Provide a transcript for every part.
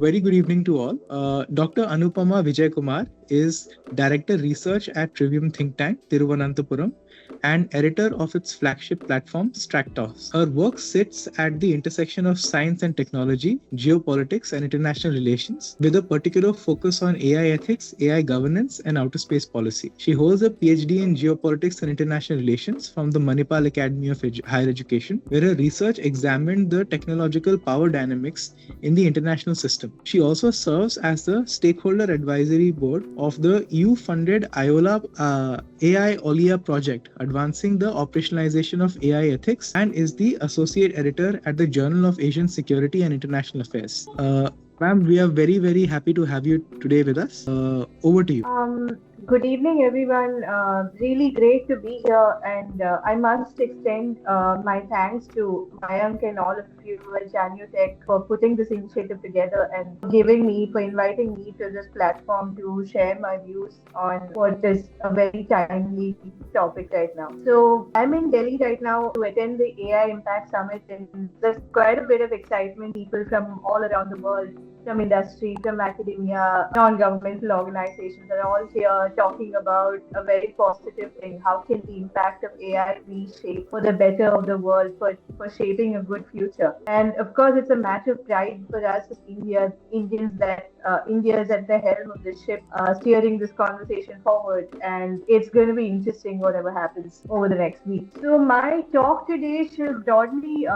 Very good evening to all. Dr. Anupama Vijayakumar is Director Research at Trivium Think Tank, Thiruvananthapuram, and editor of its flagship platform, StraTechos. Her work sits at the intersection of science and technology, geopolitics, and international relations, with a particular focus on AI ethics, AI governance, and outer space policy. She holds a PhD in geopolitics and international relations from the Manipal Academy of Higher Education, where her research examined the technological power dynamics in the international system. She also serves as the Stakeholder Advisory Board of the EU-funded AIOLIA project, advancing the operationalization of AI ethics, and is the Associate Editor at the Journal of Asian Security and International Affairs. Ma'am, we are very happy to have you today with us. Over to you. Good evening, everyone. Really great to be here, and I must extend my thanks to Mayank and all of you at JanyuTech for putting this initiative together and for inviting me to this platform to share my views on what is a very timely topic right now. So I'm in Delhi right now to attend the AI Impact Summit, and there's quite a bit of excitement. People from all around the world, from industry, from academia, non-governmental organizations are all here talking about a very positive thing. How can the impact of AI be shaped for the better of the world, for shaping a good future? And of course, it's a matter of pride for us as Indians that India is at the helm of this ship, steering this conversation forward. And it's going to be interesting whatever happens over the next week. So my talk today should broadly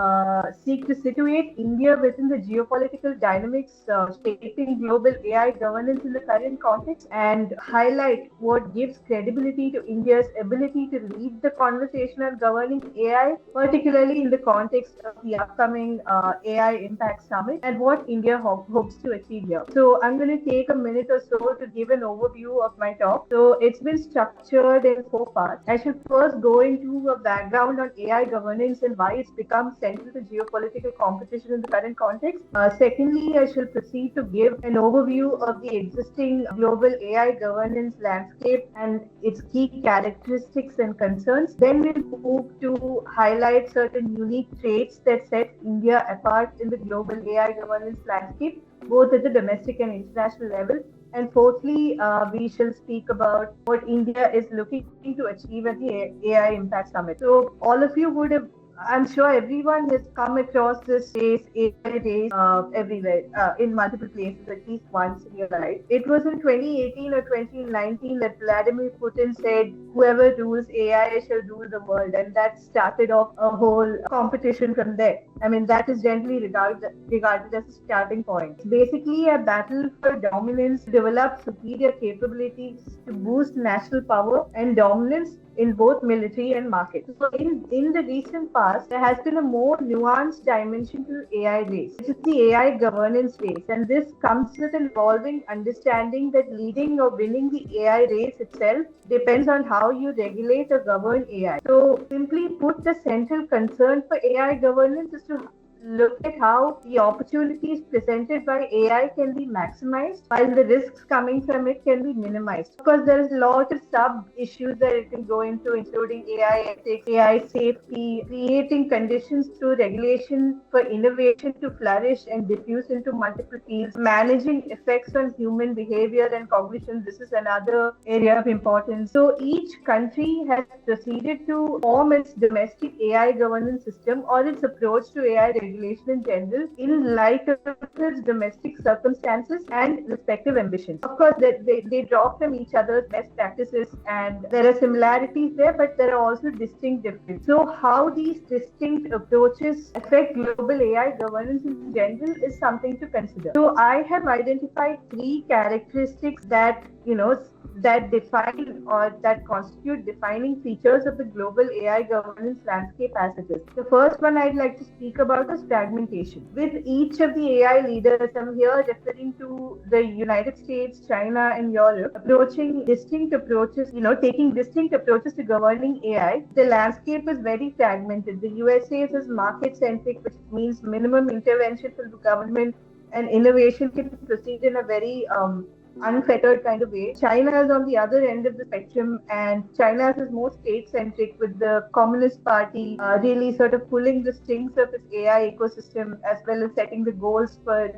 seek to situate India within the geopolitical dynamics shaping global AI governance in the current context, and highlight what gives credibility to India's ability to lead the conversation on governing AI, particularly in the context of the upcoming AI Impact Summit, and what India hopes to achieve here. So I'm going to take a minute or so to give an overview of my talk. So it's been structured in 4 parts. I should first go into a background on AI governance and why it's become central to geopolitical competition in the current context. Secondly, I shall proceed to give an overview of the existing global AI governance landscape and its key characteristics and concerns. Then we'll move to highlight certain unique traits that set India apart in the global AI governance landscape, both at the domestic and international level. And fourthly, we shall speak about what India is looking to achieve at the AI Impact Summit. So all of you would have, I'm sure everyone has come across this phrase, AI days, everywhere, in multiple places, at least once in your life. It was in 2018 or 2019 that Vladimir Putin said, whoever rules AI shall rule the world. And that started off a whole competition from there. I mean, that is generally regarded as a starting point. Basically, a battle for dominance, to develop superior capabilities, to boost national power and dominance in both military and market. So in the recent past, there has been a more nuanced dimension to the AI race, which is the AI governance race. And this comes with an evolving understanding that leading or winning the AI race itself depends on how you regulate or govern AI. So simply put, the central concern for AI governance is to look at how the opportunities presented by AI can be maximized while the risks coming from it can be minimized. Of course, there is a lot of sub issues that it can go into, including AI ethics, AI safety, creating conditions through regulation for innovation to flourish and diffuse into multiple fields, managing effects on human behavior and cognition. This is another area of importance. So each country has proceeded to form its domestic AI governance system or its approach to AI regulation in general in light of its domestic circumstances and respective ambitions. Of course, they draw from each other's best practices, and there are similarities there, but there are also distinct differences. So how these distinct approaches affect global AI governance in general is something to consider. So I have identified 3 characteristics that that define or that constitute defining features of the global AI governance landscape as it is. The first one I'd like to speak about is fragmentation. With each of the AI leaders, I'm here referring to the United States, China, and Europe, approaching distinct approaches, taking distinct approaches to governing AI. The landscape is very fragmented. The USA is market-centric, which means minimum intervention from the government and innovation can proceed in a very unfettered kind of way. China is on the other end of the spectrum, and China is more state-centric, with the Communist Party really sort of pulling the strings of its AI ecosystem as well as setting the goals for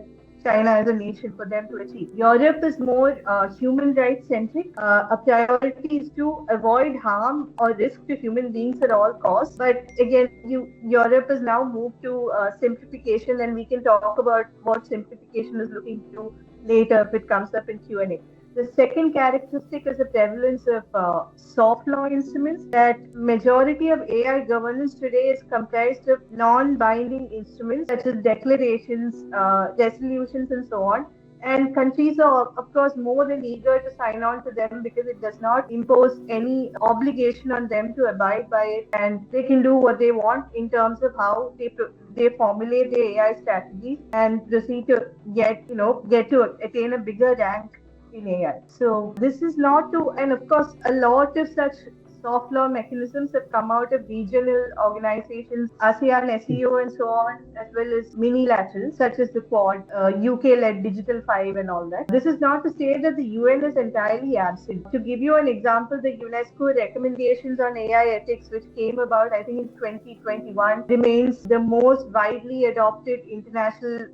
China as a nation for them to achieve. Europe is more human rights centric. A priority is to avoid harm or risk to human beings at all costs. But again, Europe has now moved to simplification, and we can talk about what simplification is looking to later if it comes up in Q&A. The second characteristic is the prevalence of soft law instruments. That majority of AI governance today is comprised of non-binding instruments such as declarations, resolutions, and so on. And countries are, of course, more than eager to sign on to them because it does not impose any obligation on them to abide by it, and they can do what they want in terms of how they formulate their AI strategies and proceed to get to attain a bigger rank in AI. So this is not to, and of course, a lot of such soft law mechanisms have come out of regional organizations, ASEAN, SEO, and so on, as well as minilaterals such as the Quad, UK-led Digital 5 and all that. This is not to say that the UN is entirely absent. To give you an example, the UNESCO recommendations on AI ethics, which came about, I think, in 2021, remains the most widely adopted international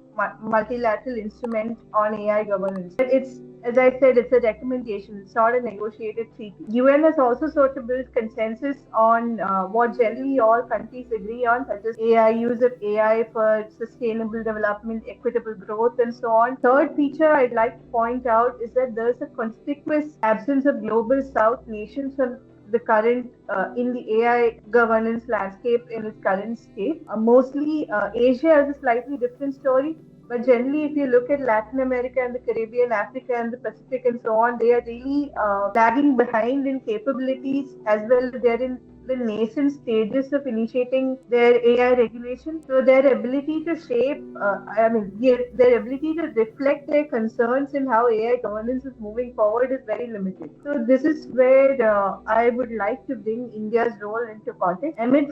multilateral instrument on AI governance. It's, as I said, it's a recommendation. It's not a negotiated treaty. UN has also sought to build consensus on what generally all countries agree on, such as use of AI for sustainable development, equitable growth, and so on. Third feature I'd like to point out is that there's a conspicuous absence of global South nations from the current in the AI governance landscape in its current state. Mostly Asia has a slightly different story. But generally, if you look at Latin America and the Caribbean, Africa and the Pacific and so on, they are really lagging behind in capabilities as well. They're in the nascent stages of initiating their AI regulation. So their ability to shape, their ability to reflect their concerns in how AI governance is moving forward is very limited. So this is where I would like to bring India's role into context. Amid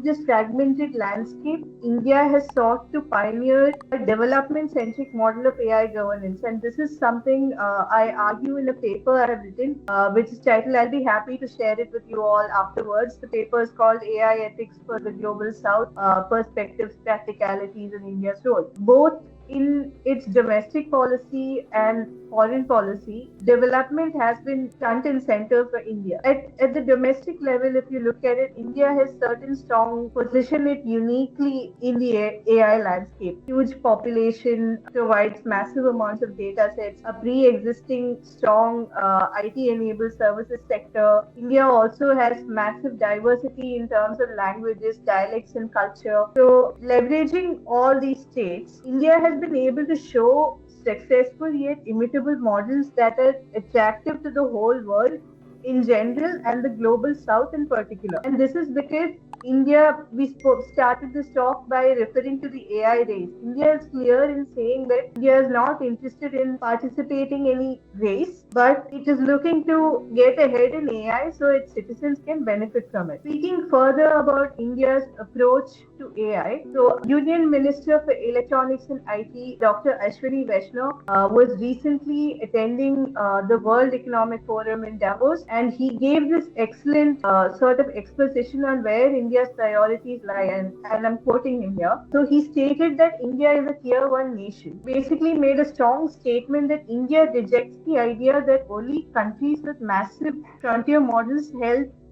this fragmented landscape, India has sought to pioneer a development-centric model of AI governance. And this is something I argue in a paper I have written, which is titled, I'll be happy to share it with you all afterwards. The paper is called AI Ethics for the Global South, Perspectives, Practicalities, and India's Role. Both in its domestic policy and foreign policy, development has been front and center for India. At the domestic level, if you look at it, India has certain strong position it uniquely in the AI landscape. Huge population provides massive amounts of data sets, a pre-existing strong IT-enabled services sector. India also has massive diversity in terms of languages, dialects, and culture. So, leveraging all these traits, India has been able to show successful yet imitable models that are attractive to the whole world in general and the global south in particular. And this is because we started this talk by referring to the AI race. India is clear in saying that India is not interested in participating in any race, but it is looking to get ahead in AI so its citizens can benefit from it. Speaking further about India's approach to AI, so Union Minister for Electronics and IT, Dr. Ashwini Vaishnaw, was recently attending the World Economic Forum in Davos, and he gave this excellent sort of exposition on where India's priorities lie, and I'm quoting him here. So he stated that India is a tier 1 nation. Basically made a strong statement that India rejects the idea that only countries with massive frontier models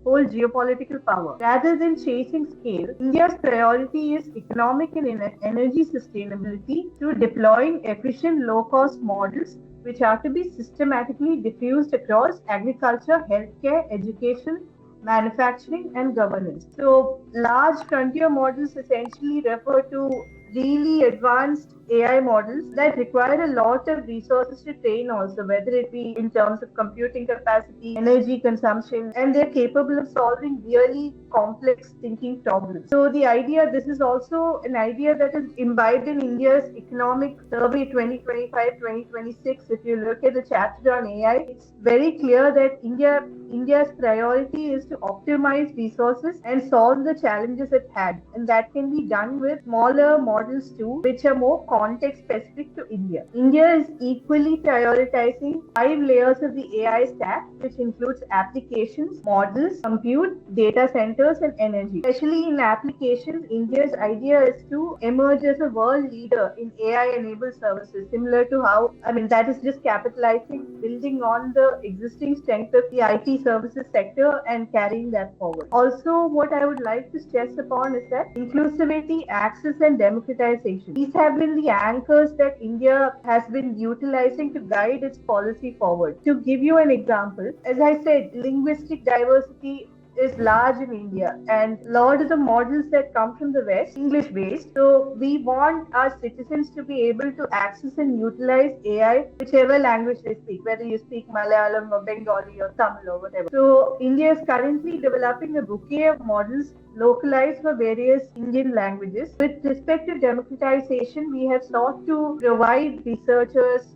hold geopolitical power. Rather than chasing scale, India's priority is economic and energy sustainability through deploying efficient low-cost models which are to be systematically diffused across agriculture, healthcare, education, manufacturing, and governance. So large frontier models essentially refer to really advanced AI models that require a lot of resources to train also, whether it be in terms of computing capacity, energy consumption, and they're capable of solving really complex thinking problems. So this is also an idea that is imbibed in India's Economic Survey 2025-2026. If you look at the chapter on AI, it's very clear that India India's priority is to optimize resources and solve the challenges at hand. And that can be done with smaller models too, which are more context specific to India. India is equally prioritizing 5 layers of the AI stack, which includes applications, models, compute, data centers, and energy. Especially in applications, India's idea is to emerge as a world leader in AI-enabled services, similar to how, that is just capitalizing, building on the existing strength of the IT services sector and carrying that forward. Also, what I would like to stress upon is that inclusivity, access, and democratization. These have been the anchors that India has been utilizing to guide its policy forward. To give you an example, as I said, linguistic diversity is large in India, and a lot of the models that come from the West, English based. So we want our citizens to be able to access and utilize AI, whichever language they speak, whether you speak Malayalam or Bengali or Tamil or whatever. So India is currently developing a bouquet of models localized for various Indian languages. With respect to democratization, we have sought to provide researchers,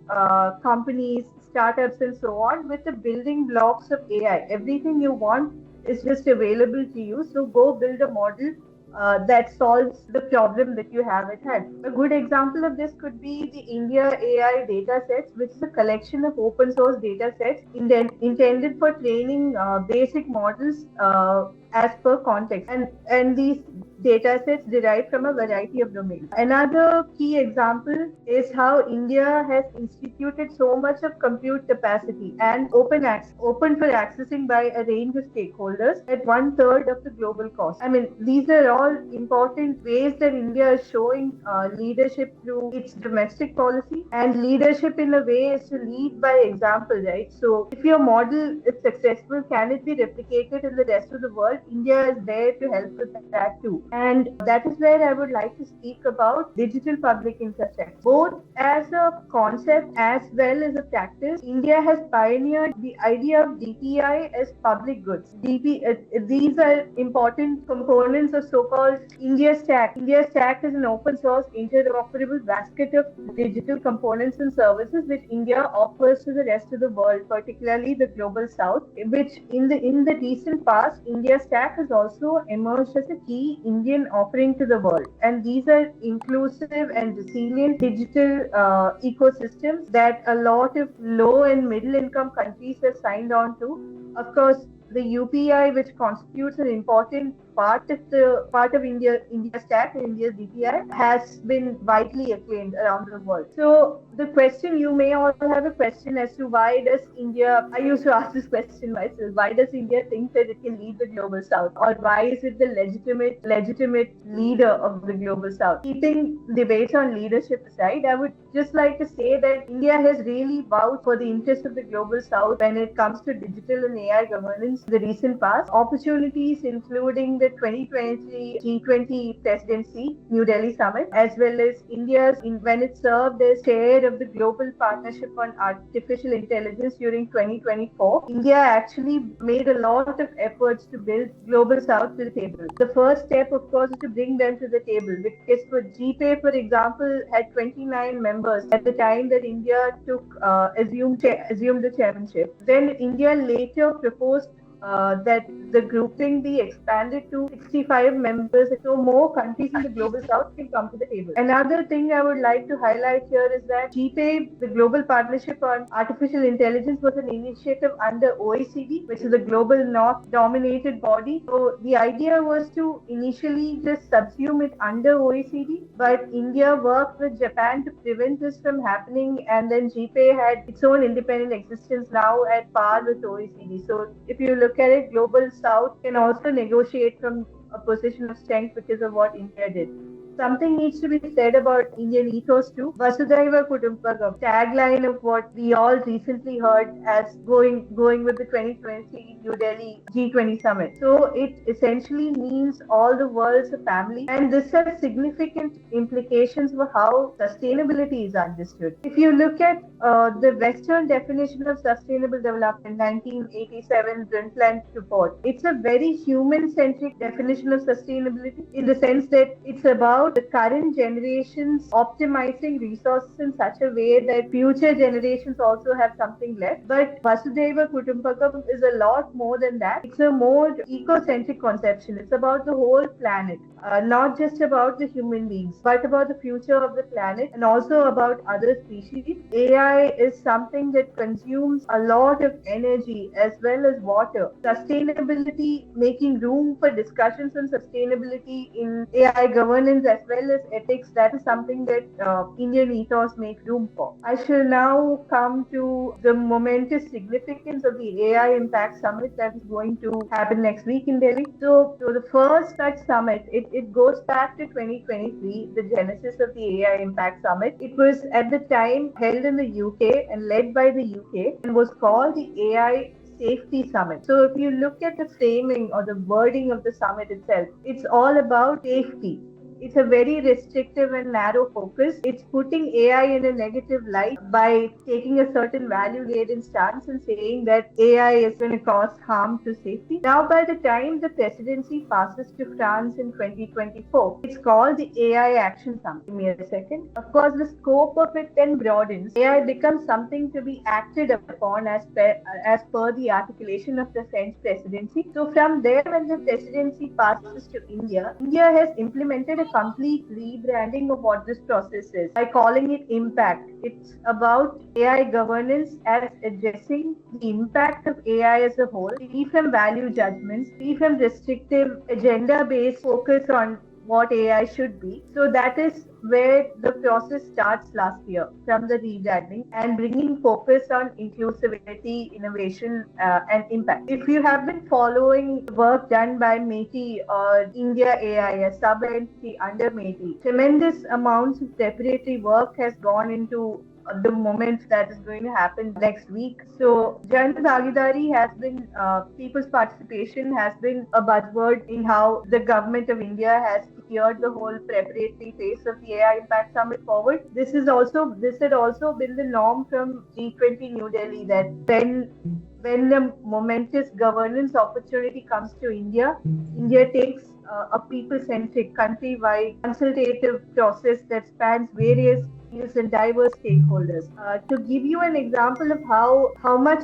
companies, startups, and so on with the building blocks of AI. Everything you want is just available to you. So go build a model that solves the problem that you have at hand. A good example of this could be the India AI datasets, which is a collection of open source datasets intended for training basic models as per context. And these datasets derived from a variety of domains. Another key example is how India has instituted so much of compute capacity and open for accessing by a range of stakeholders at 1/3 of the global cost. These are all important ways that India is showing leadership through its domestic policy, and leadership in a way is to lead by example, right? So if your model is successful, can it be replicated in the rest of the world? India is there to help with that too. And that is where I would like to speak about digital public infrastructure. Both as a concept as well as a practice, India has pioneered the idea of DPI as public goods. These are important components of so-called India Stack. India Stack is an open source interoperable basket of digital components and services which India offers to the rest of the world, particularly the global south, which in the recent past, India Stack has also emerged as a key Indian offering to the world. And these are inclusive and resilient digital ecosystems that a lot of low and middle income countries have signed on to. Of course, the UPI, which constitutes an important part of India Stack and India's DPI, has been widely acclaimed around the world. So the question, you may all have a question as to why does India, I used to ask this question myself, why does India think that it can lead the global south, or why is it the legitimate leader of the global south? Keeping debates on leadership aside, I would just like to say that India has really vouched for the interests of the global south when it comes to digital and AI governance in the recent past. Opportunities including the 2023 G20 presidency, New Delhi summit, as well as India's, when it served as chair of the Global Partnership on Artificial Intelligence during 2024, India actually made a lot of efforts to build Global South to the table. The first step, of course, is to bring them to the table, because for GPay, for example, had 29 members at the time that India assumed the chairmanship. Then India later proposed that the grouping be expanded to 65 members, so more countries in the global south can come to the table. Another thing I would like to highlight here is that GPay, the Global Partnership on Artificial Intelligence, was an initiative under OECD, which is a global north-dominated body. So the idea was to initially just subsume it under OECD, but India worked with Japan to prevent this from happening, and then GPay had its own independent existence now at par with OECD. So if you look at it, global south can also negotiate from a position of strength because of what India did. Something needs to be said about Indian ethos too. Vasudhaiva Kutumbakam, tagline of what we all recently heard as going with the 2020 New Delhi G20 summit. So it essentially means all the world's a family, and this has significant implications for how sustainability is understood. If you look at the Western definition of sustainable development, 1987 Brundtland report, it's a very human-centric definition of sustainability in the sense that it's about about the current generations optimizing resources in such a way that future generations also have something left. But Vasudhaiva Kutumbakam is a lot more than that. It's a more ecocentric conception. It's about the whole planet, not just about the human beings, but about the future of the planet and also about other species. AI is something that consumes a lot of energy as well as water. Sustainability, making room for discussions on sustainability in AI governance as well as ethics, that is something that Indian ethos makes room for. I shall now come to the momentous significance of the AI Impact Summit that is going to happen next week in Delhi. So the first such summit, it goes back to 2023, the genesis of the AI Impact Summit. It was at the time held in the UK and led by the UK and was called the AI Safety Summit. So if you look at the framing or the wording of the summit itself, it's all about safety. It's a very restrictive and narrow focus. It's putting AI in a negative light by taking a certain value-laden stance and saying that AI is going to cause harm to safety. Now, by the time the presidency passes to France in 2024, it's called the AI Action Summit. Give me a second. Of course, the scope of it then broadens. AI becomes something to be acted upon as per the articulation of the French presidency. So from there, when the presidency passes to India, India has implemented a complete rebranding of what this process is by calling it impact. It's about AI governance as addressing the impact of AI as a whole, free from value judgments, free from restrictive agenda-based focus on what AI should be. So that is where the process starts last year from the rebranding and bringing focus on inclusivity, innovation, and impact. If you have been following work done by METI or India AI, a sub-entity under METI, tremendous amounts of preparatory work has gone into the moment that is going to happen next week. So Jan Bhagidari has been, people's participation has been a buzzword in how the government of India has steered the whole preparatory phase of the AI Impact Summit forward. This had also been the norm from G20 New Delhi, that when the momentous governance opportunity comes to India, India takes a people-centric, country-wide consultative process that spans various fields and diverse stakeholders. To give you an example of how much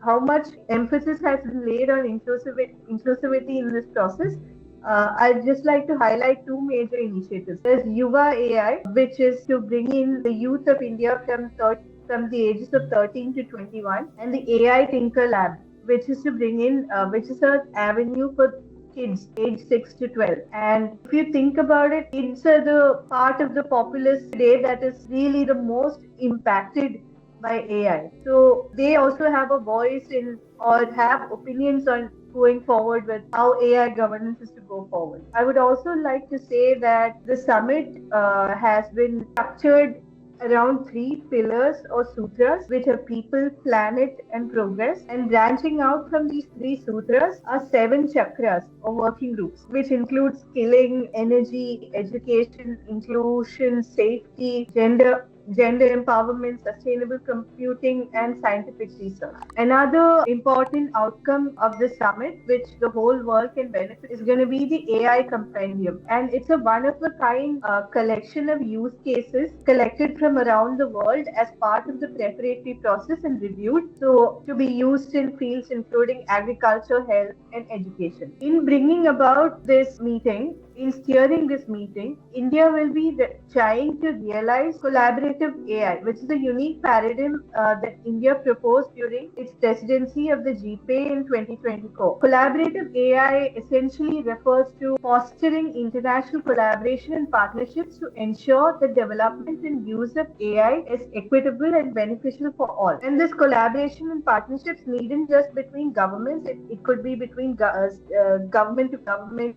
how much emphasis has been laid on inclusivity in this process, I'd just like to highlight two major initiatives. There's Yuva AI, which is to bring in the youth of India from the ages of 13 to 21, and the AI Tinker Lab, which is to bring in, which is an avenue for kids age 6 to 12. And if you think about it, kids are the part of the populace today that is really the most impacted by AI. So they also have a voice in or have opinions on going forward with how AI governance is to go forward. I would also like to say that the summit has been structured around 3 pillars or sutras, which are people, planet, and progress. And branching out from these 3 sutras are 7 chakras or working groups, which include skilling, energy, education, inclusion, safety, gender empowerment, sustainable computing, and scientific research. Another important outcome of the summit, which the whole world can benefit, is going to be the AI compendium. And it's a one-of-a-kind collection of use cases collected from around the world as part of the preparatory process and reviewed, so to be used in fields including agriculture, health, and education. In bringing about this meeting, in steering this meeting, India will be trying to realize collaborative AI, which is a unique paradigm that India proposed during its presidency of the GPA in 2024. Collaborative AI essentially refers to fostering international collaboration and partnerships to ensure the development and use of AI is equitable and beneficial for all. And this collaboration and partnerships needn't just between governments, it could be between government to government,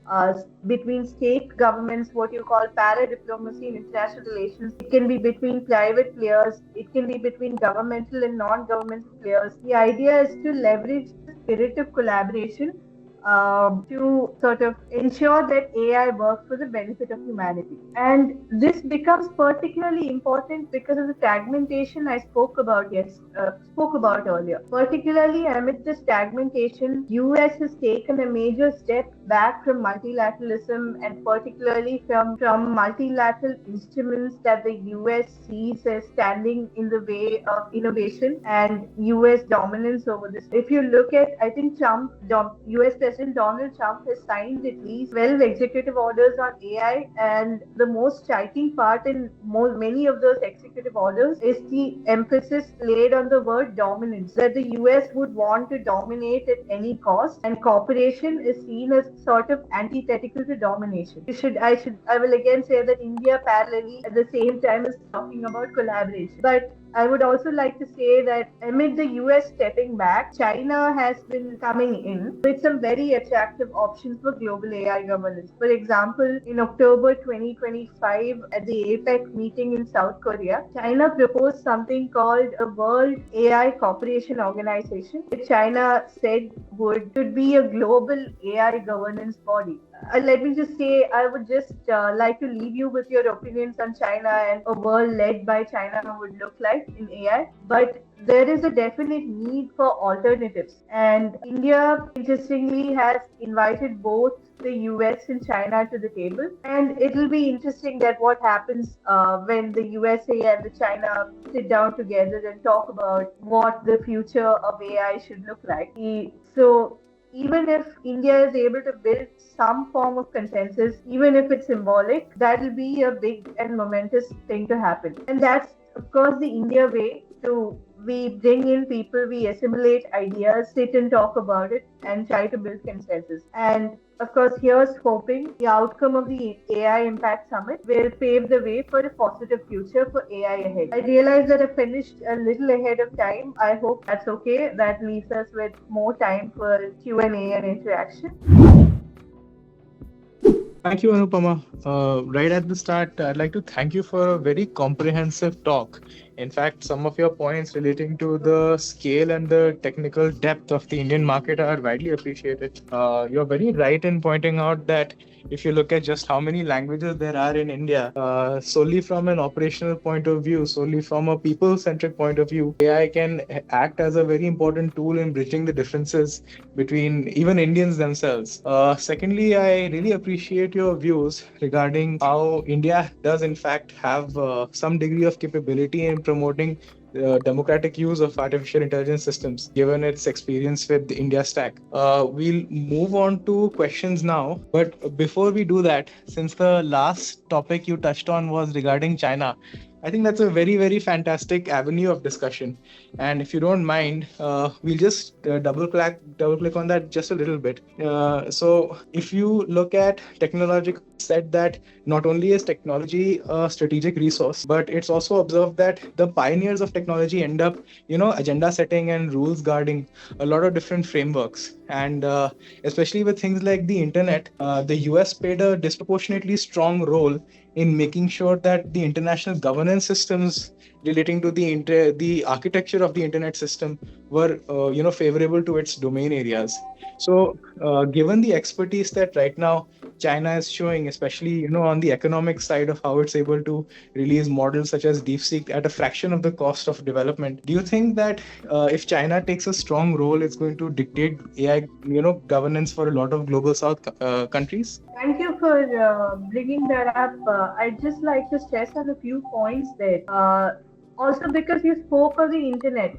between state governments, what you call para-diplomacy in international relations. It can be between private players. It can be between governmental and non-governmental players. The idea is to leverage the spirit of collaboration to sort of ensure that AI works for the benefit of humanity. And this becomes particularly important because of the fragmentation I spoke about earlier. Particularly amid the fragmentation, US has taken a major step back from multilateralism and particularly from multilateral instruments that the US sees as standing in the way of innovation and US dominance over this. If you look at, I think US President Donald Trump has signed at least 12 executive orders on AI, and the most striking part in many of those executive orders is the emphasis laid on the word dominance, that the US would want to dominate at any cost, and cooperation is seen as sort of antithetical to domination. I will again say that India parallelly at the same time is talking about collaboration. But I would also like to say that amid the US stepping back, China has been coming in with some very attractive options for global AI governance. For example, in October 2025 at the APEC meeting in South Korea, China proposed something called a World AI Cooperation Organization, which China said could be a global AI governance body. Let me just say, I would just like to leave you with your opinions on China and a world led by China would look like in AI. But there is a definite need for alternatives. And India, interestingly, has invited both the US and China to the table. And it will be interesting that what happens when the USA and the China sit down together and talk about what the future of AI should look like. So even if India is able to build some form of consensus, even if it's symbolic, that will be a big and momentous thing to happen. And that's, of course, the India way to we bring in people, we assimilate ideas, sit and talk about it, and try to build consensus. And of course, here's hoping the outcome of the AI Impact Summit will pave the way for a positive future for AI ahead. I realize that I finished a little ahead of time. I hope that's okay. That leaves us with more time for Q&A and interaction. Thank you, Anupama. Right at the start, I'd like to thank you for a very comprehensive talk. In fact, some of your points relating to the scale and the technical depth of the Indian market are widely appreciated. You're very right in pointing out that if you look at just how many languages there are in India, solely from an operational point of view, solely from a people-centric point of view, AI can act as a very important tool in bridging the differences between even Indians themselves. Secondly, I really appreciate your views regarding how India does in fact have some degree of capability in promoting democratic use of artificial intelligence systems, given its experience with the India Stack. We'll move on to questions now, but before we do that, since the last topic you touched on was regarding China, I think that's a very, very fantastic avenue of discussion. And if you don't mind, we'll just double click on that just a little bit. So if you look at technological, said that not only is technology a strategic resource, but it's also observed that the pioneers of technology end up, agenda setting and rules guarding a lot of different frameworks. And especially with things like the internet, the US played a disproportionately strong role in making sure that the international governance systems relating to the architecture of the internet system were favorable to its domain areas. So given the expertise that right now China is showing, especially on the economic side of how it's able to release models such as DeepSeek at a fraction of the cost of development, do you think that if China takes a strong role, it's going to dictate AI governance for a lot of global South countries? Thank you for bringing that up. I'd just like to stress on a few points there. Also, because you spoke of the internet,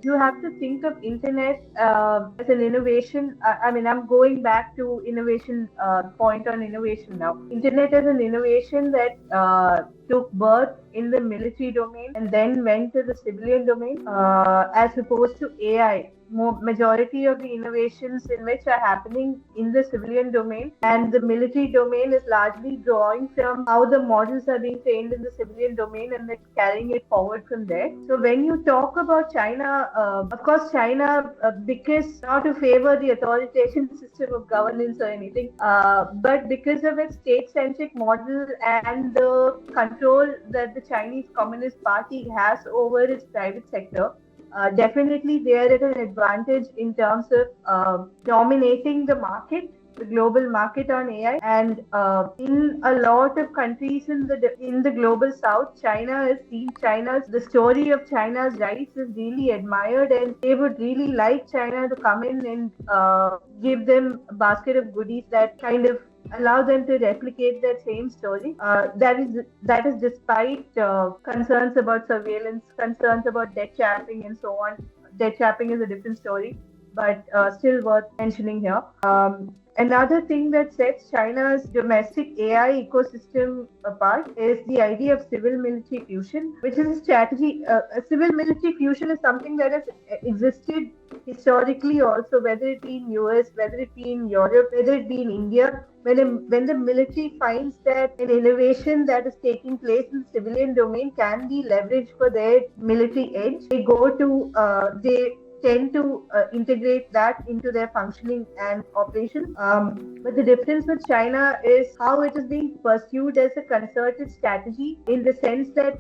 you have to think of internet as an innovation. I'm going back to innovation point on innovation now. Internet as an innovation that took birth in the military domain and then went to the civilian domain, as opposed to AI. Majority of the innovations in which are happening in the civilian domain, and the military domain is largely drawing from how the models are being trained in the civilian domain and then carrying it forward from there. So when you talk about China, of course China, because not to favor the authoritarian system of governance or anything, but because of its state-centric model and the control that the Chinese Communist Party has over its private sector, definitely they are at an advantage in terms of dominating the market, the global market on AI, and in a lot of countries in the global south, China is seen. The story of China's rights is really admired, and they would really like China to come in and give them a basket of goodies that kind of allow them to replicate that same story. That is despite concerns about surveillance, concerns about debt trapping, and so on. Debt trapping is a different story, but still worth mentioning here. Another thing that sets China's domestic AI ecosystem apart is the idea of civil-military fusion, which is a strategy. A civil-military fusion is something that has existed historically also, whether it be in US, whether it be in Europe, whether it be in India. When the military finds that an innovation that is taking place in the civilian domain can be leveraged for their military edge, they tend to integrate that into their functioning and operation. But the difference with China is how it is being pursued as a concerted strategy, in the sense that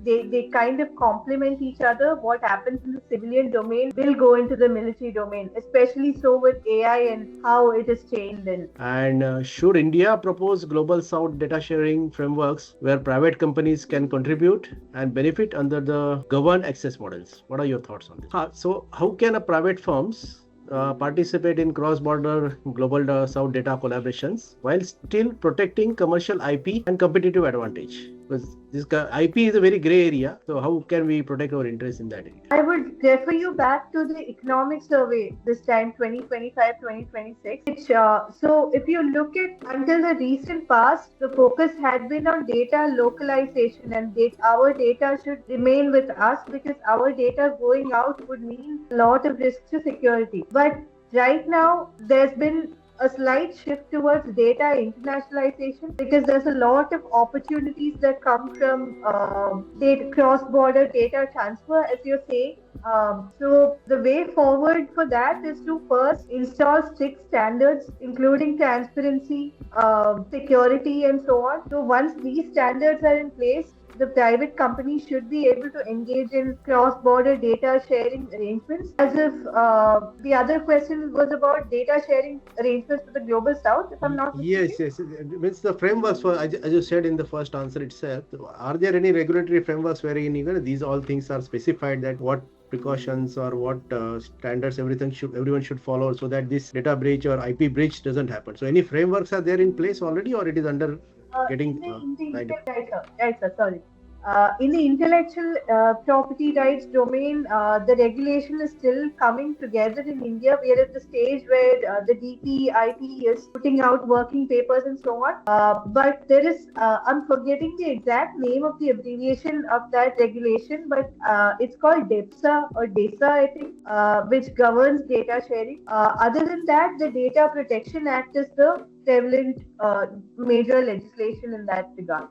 they kind of complement each other. What happens in the civilian domain will go into the military domain, especially so with AI and how it is chained in. And should India propose global South data sharing frameworks where private companies can contribute and benefit under the governed access models? What are your thoughts on this? So how can a private firms participate in cross-border global South data collaborations while still protecting commercial IP and competitive advantage? Because this IP is a very gray area. So how can we protect our interests in that area? I would refer you back to the economic survey this time, 2025-2026. So if you look at until the recent past, the focus had been on data localization, and our data should remain with us because our data going out would mean a lot of risks to security. But right now, there's been a slight shift towards data internationalization because there's a lot of opportunities that come from cross-border data transfer, as you're saying. So the way forward for that is to first install strict standards, including transparency, security, and so on. So once these standards are in place, the private company should be able to engage in cross-border data sharing arrangements. As if the other question was about data sharing arrangements for the global south, if I'm not mistaken. Yes. It means the frameworks for, as you said in the first answer itself, are there any regulatory frameworks wherein these all things are specified, that what precautions or what standards everyone should follow so that this data breach or IP breach doesn't happen? So any frameworks are there in place already, or it is under getting Right, sir. Sorry. In the intellectual property rights domain, the regulation is still coming together in India. We are at the stage where the DPIP is putting out working papers and so on. But there is, I'm forgetting the exact name of the abbreviation of that regulation, but it's called DEPSA or DESA, I think, which governs data sharing. Other than that, the Data Protection Act is the prevalent major legislation in that regard.